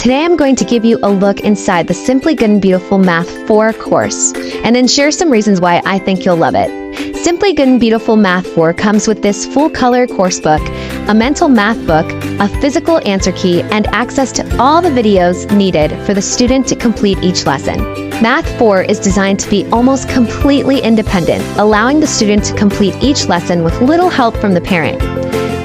Today I'm going to give you a look inside the Simply Good and Beautiful Math 4 course, and then share some reasons why I think you'll love it. Simply Good and Beautiful Math 4 comes with this full-color course book, a mental math book, a physical answer key, and access to all the videos needed for the student to complete each lesson. Math 4 is designed to be almost completely independent, allowing the student to complete each lesson with little help from the parent.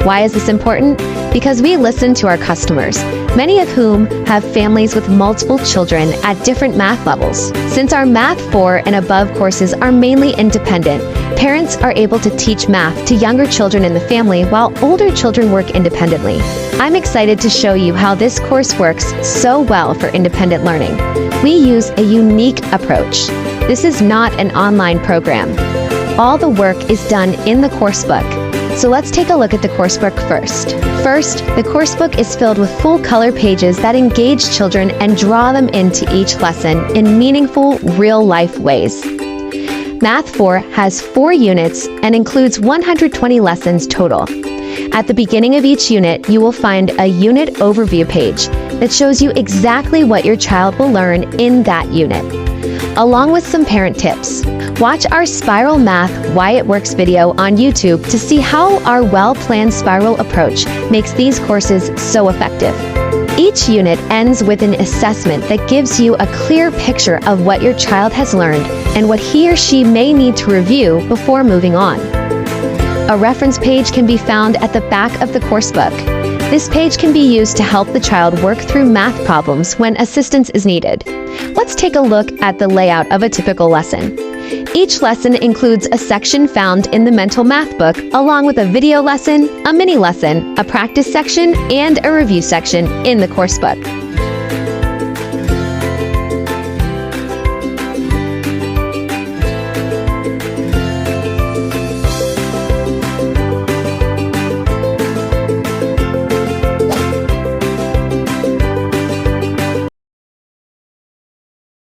Why is this important? Because we listen to our customers, many of whom have families with multiple children at different math levels. Since our Math 4 and above courses are mainly independent, parents are able to teach math to younger children in the family while older children work independently. I'm excited to show you how this course works so well for independent learning. We use a unique approach. This is not an online program. All the work is done in the course book. So let's take a look at the coursebook first. First, the coursebook is filled with full-color pages that engage children and draw them into each lesson in meaningful, real-life ways. Math 4 has 4 units and includes 120 lessons total. At the beginning of each unit, you will find a unit overview page that shows you exactly what your child will learn in that unit, along with some parent tips. Watch our Spiral Math Why It Works video on YouTube to see how our well-planned spiral approach makes these courses so effective. Each unit ends with an assessment that gives you a clear picture of what your child has learned and what he or she may need to review before moving on. A reference page can be found at the back of the coursebook. This page can be used to help the child work through math problems when assistance is needed. Let's take a look at the layout of a typical lesson. Each lesson includes a section found in the mental math book, along with a video lesson, a mini lesson, a practice section, and a review section in the course book.